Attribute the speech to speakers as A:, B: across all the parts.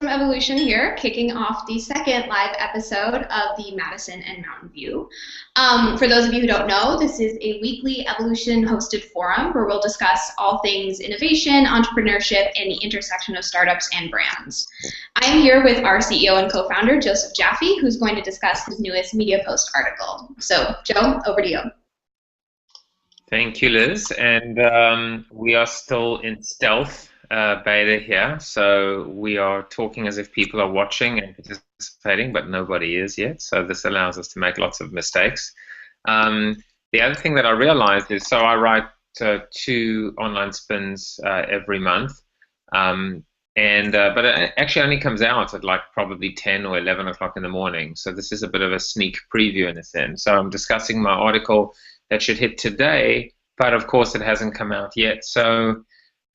A: Evolution here, kicking off the second live episode of the Madison and Mountain View. For those of you who don't know, this is a weekly evolution hosted forum where we'll discuss all things innovation, entrepreneurship, and the intersection of startups and brands. I am here with our CEO and co-founder, Joseph Jaffe, who's going to discuss his newest Media Post article. So, Joe, over to you.
B: Thank you, Liz. And we are still in stealth beta here, so we are talking as if people are watching and participating, but nobody is yet. So this allows us to make lots of mistakes. The other thing that I realized is, so I write 2 online spins every month, but it actually only comes out at like probably 10 or 11 o'clock in the morning. So this is a bit of a sneak preview in a sense. So I'm discussing my article that should hit today, but of course it hasn't come out yet. So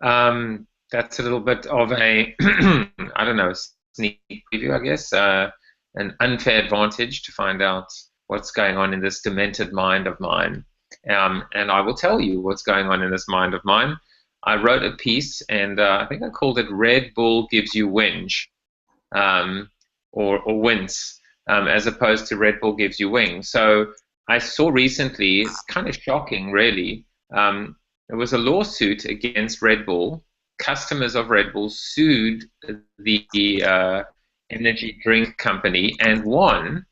B: that's a little bit of a, I don't know, sneak preview, I guess, an unfair advantage to find out what's going on in this demented mind of mine. And I will tell you what's going on in this mind of mine. I wrote a piece, and I think I called it Red Bull Gives You Whinge, or Wince, as opposed to Red Bull Gives You Wings. So I saw recently, it's kind of shocking, really. There was a lawsuit against Red Bull. Customers of Red Bull sued the energy drink company and won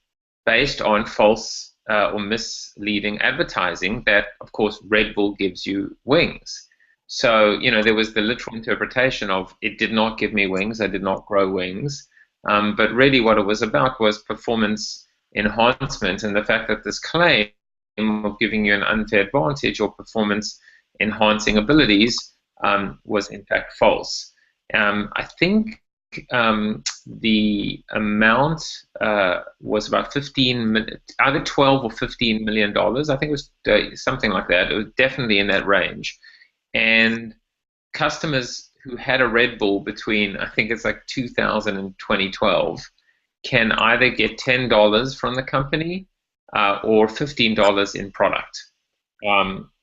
B: based on false or misleading advertising that, of course, Red Bull gives you wings. So, you know, there was the literal interpretation of it did not give me wings, I did not grow wings. But really what it was about was performance enhancement, and the fact that this claim of giving you an unfair advantage or performance enhancing abilities was in fact false. I think the amount was about either 12 or $15 million. I think it was something like that. It was definitely in that range. And customers who had a Red Bull between, I think it's like 2000 and 2012, can either get $10 from the company or $15 in product.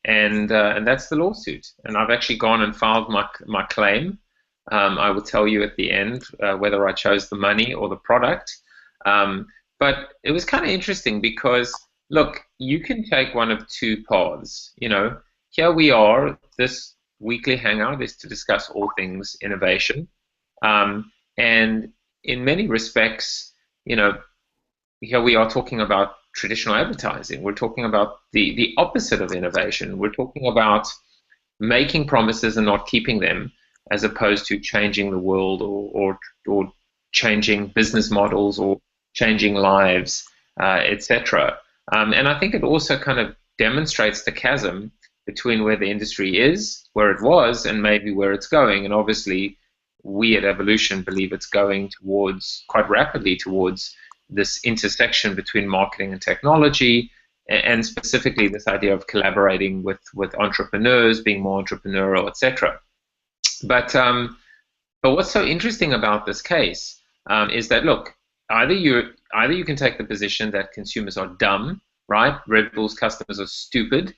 B: And that's the lawsuit. And I've actually gone and filed my claim. I will tell you at the end whether I chose the money or the product. But it was kind of interesting because, look, you can take one of 2 paths. You know, here we are. This weekly hangout is to discuss all things innovation. And in many respects, you know, here we are talking about traditional advertising. We're talking about the opposite of innovation. We're talking about making promises and not keeping them, as opposed to changing the world or changing business models or changing lives, etc. And I think it also kind of demonstrates the chasm between where the industry is, where it was, and maybe where it's going. And obviously, we at Evolution believe it's going quite rapidly towards this intersection between marketing and technology, and specifically this idea of collaborating with entrepreneurs, being more entrepreneurial, etc. But what's so interesting about this case is that, look, either you can take the position that consumers are dumb, right? Red Bull's customers are stupid,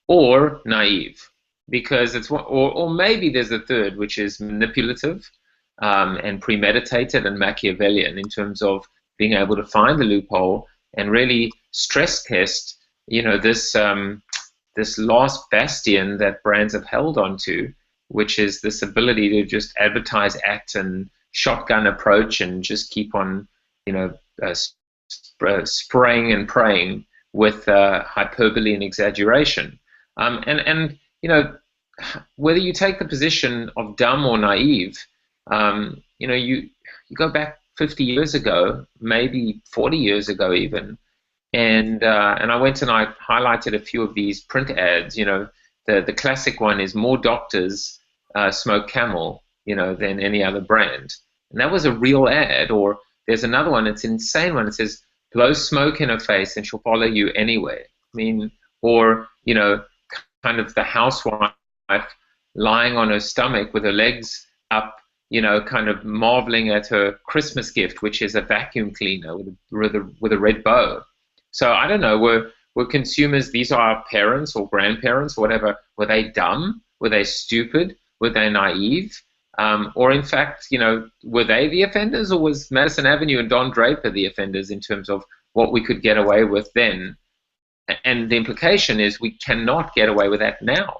B: or naive, because or maybe there's a third, which is manipulative and premeditated and Machiavellian in terms of being able to find the loophole and really stress test, you know, this last bastion that brands have held onto, which is this ability to just advertise at and shotgun approach and just keep on, you know, spraying and praying with hyperbole and exaggeration. And you know, whether you take the position of dumb or naive, you know, you go back 50 years ago, maybe 40 years ago even, and I went and I highlighted a few of these print ads. You know, the classic one is more doctors smoke Camel, you know, than any other brand, and that was a real ad. Or there's another one, it's an insane one. It says, blow smoke in her face and she'll follow you anywhere. I mean, or, you know, kind of the housewife lying on her stomach with her legs up, you know, kind of marveling at her Christmas gift, which is a vacuum cleaner with a red bow. So I don't know, were consumers, these are our parents or grandparents or whatever, were they dumb? Were they stupid? Were they naive? Or in fact, were they the offenders, or was Madison Avenue and Don Draper the offenders in terms of what we could get away with then? And the implication is we cannot get away with that now.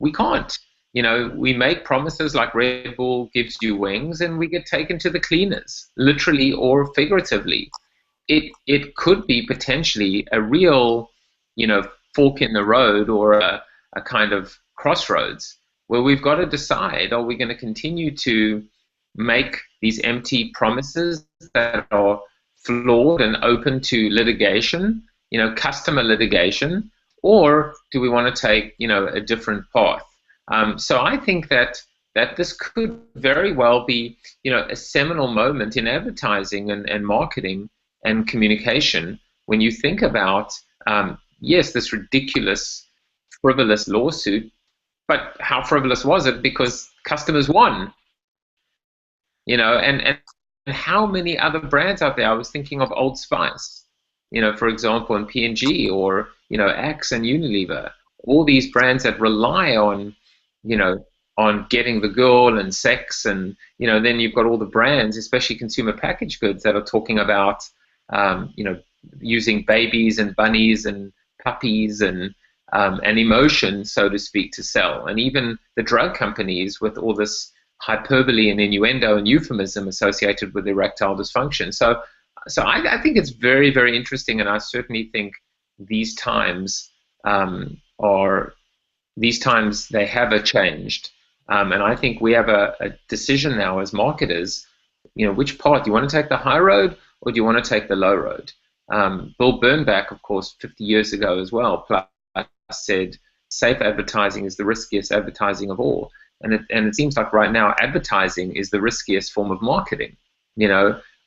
B: We can't. We make promises like Red Bull gives you wings, and we get taken to the cleaners, literally or figuratively. It could be potentially a real, fork in the road, or a kind of crossroads where we've got to decide: are we going to continue to make these empty promises that are flawed and open to litigation, customer litigation, or do we want to take, a different path? So I think that this could very well be, a seminal moment in advertising and marketing and communication when you think about, yes, this ridiculous, frivolous lawsuit, but how frivolous was it? Because customers won, and how many other brands out there? I was thinking of Old Spice, for example, and P&G, or, Axe and Unilever, all these brands that rely on, on getting the girl and sex, and, then you've got all the brands, especially consumer packaged goods, that are talking about, using babies and bunnies and puppies and emotion, so to speak, to sell. And even the drug companies with all this hyperbole and innuendo and euphemism associated with erectile dysfunction. So I think it's very, very interesting, and I certainly think these times they have changed, and I think we have a decision now as marketers. Which part do you want to take, the high road or do you want to take the low road? Bill Bernbach, of course, 50 years ago as well, plus said safe advertising is the riskiest advertising of all. And it seems like right now advertising is the riskiest form of marketing,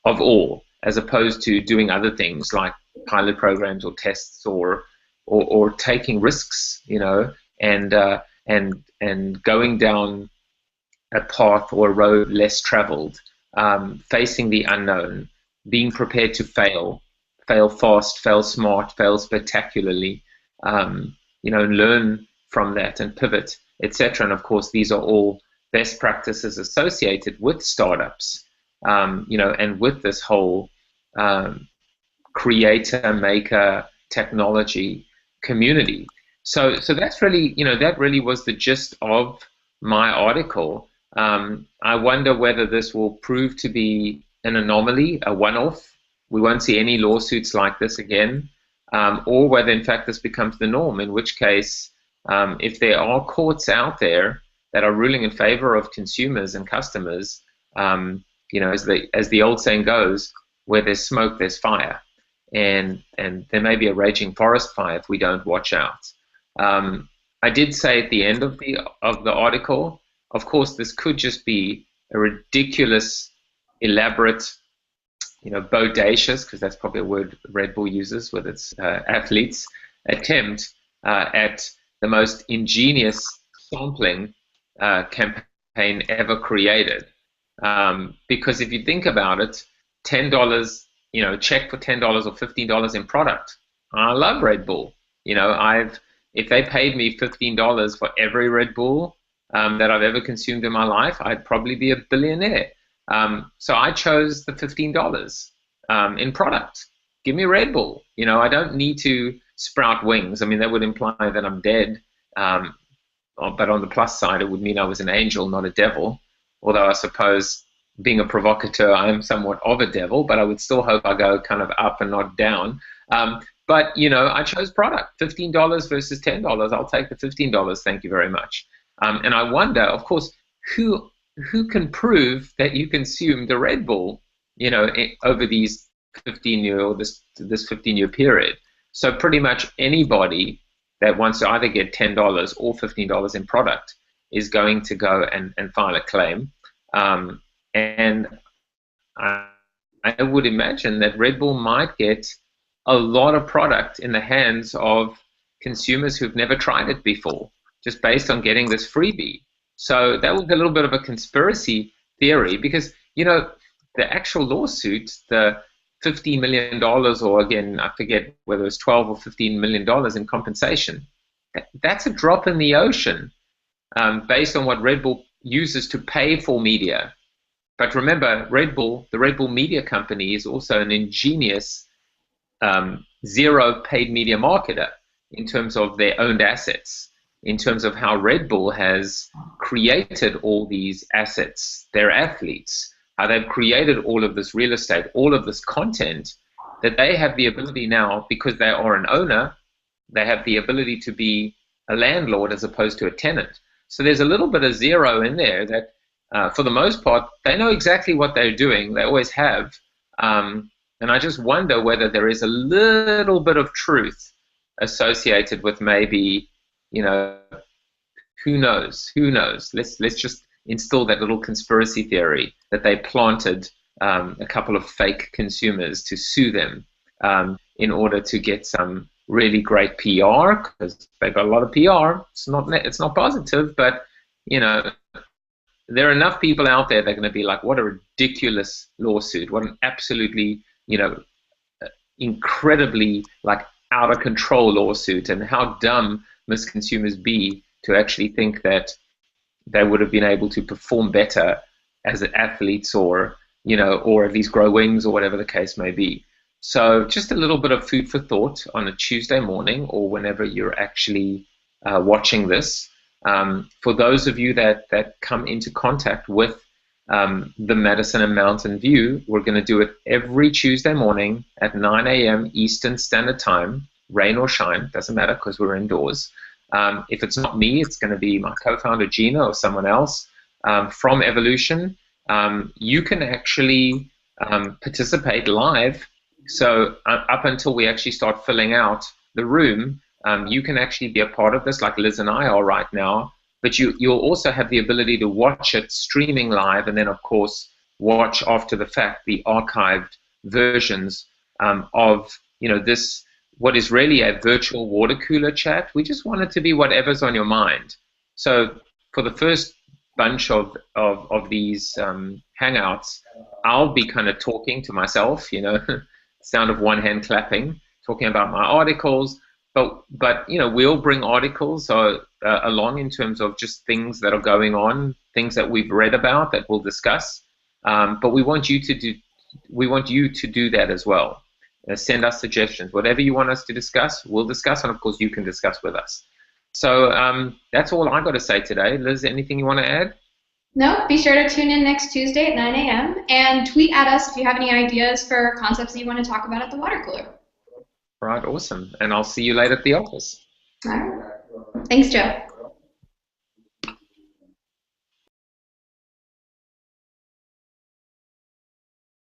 B: of all, as opposed to doing other things like pilot programs or tests or taking risks, and going down a path or a road less traveled, facing the unknown, being prepared to fail fast, fail smart, fail spectacularly, and learn from that and pivot, etc. And of course, these are all best practices associated with startups, and with this whole creator, maker, technology community. So that's really, that really was the gist of my article. I wonder whether this will prove to be an anomaly, a one-off. We won't see any lawsuits like this again, or whether in fact this becomes the norm, in which case, if there are courts out there that are ruling in favor of consumers and customers, as the old saying goes, where there's smoke, there's fire. And there may be a raging forest fire if we don't watch out. I did say at the end of the article, of course, this could just be a ridiculous, elaborate, bodacious, because that's probably a word Red Bull uses with its athletes, attempt at the most ingenious sampling campaign ever created. Because if you think about it, $10, check for $10 or $15 in product. I love Red Bull. If they paid me $15 for every Red Bull that I've ever consumed in my life, I'd probably be a billionaire. So I chose the $15 in product. Give me Red Bull. I don't need to sprout wings. I mean, that would imply that I'm dead. But on the plus side, it would mean I was an angel, not a devil. Although I suppose, being a provocateur, I am somewhat of a devil, but I would still hope I go kind of up and not down. But, I chose product, $15 versus $10. I'll take the $15. Thank you very much. And I wonder, of course, who can prove that you consumed the Red Bull, over these 15-year or this 15-year period. So pretty much anybody that wants to either get $10 or $15 in product is going to go and file a claim. And I would imagine that Red Bull might get a lot of product in the hands of consumers who've never tried it before, just based on getting this freebie. So that was a little bit of a conspiracy theory, because, the actual lawsuit, the $15 million, or again, I forget whether it was $12 or $15 million in compensation, that's a drop in the ocean, based on what Red Bull users to pay for media. But remember, Red Bull, the Red Bull media company, is also an ingenious zero paid media marketer in terms of their owned assets, in terms of how Red Bull has created all these assets, their athletes, how they've created all of this real estate, all of this content, that they have the ability now, because they are an owner, they have the ability to be a landlord as opposed to a tenant. So there's a little bit of zero in there that, for the most part, they know exactly what they're doing. They always have. And I just wonder whether there is a little bit of truth associated with maybe, who knows? Who knows? Let's just instill that little conspiracy theory that they planted a couple of fake consumers to sue them in order to get some really great PR, because they got a lot of PR. It's not positive, but there are enough people out there that are going to be like, what a ridiculous lawsuit, what an absolutely incredibly out of control lawsuit, and how dumb must consumers be to actually think that they would have been able to perform better as athletes, or or at least grow wings, or whatever the case may be. So just a little bit of food for thought on a Tuesday morning, or whenever you're actually watching this. For those of you that come into contact with the Madison and Mountain View, we're going to do it every Tuesday morning at 9 a.m. Eastern Standard Time, rain or shine, doesn't matter, because we're indoors. If it's not me, it's going to be my co-founder Gina or someone else from Evolution. You can actually participate live. So up until we actually start filling out the room, you can actually be a part of this, like Liz and I are right now. But you'll also have the ability to watch it streaming live, and then, of course, watch after the fact the archived versions of this, what is really a virtual water cooler chat. We just want it to be whatever's on your mind. So for the first bunch of these hangouts, I'll be kind of talking to myself, sound of one hand clapping, talking about my articles. But we'll bring articles along in terms of just things that are going on, things that we've read about that we'll discuss. But we want you to do that as well. Send us suggestions. Whatever you want us to discuss, we'll discuss, and of course you can discuss with us. So that's all I got to say today. Liz, anything you want to add?
A: No, be sure to tune in next Tuesday at 9 a.m. and tweet at us if you have any ideas for concepts that you want to talk about at the water cooler.
B: Right, awesome. And I'll see you later at the office.
A: All right. Thanks, Joe.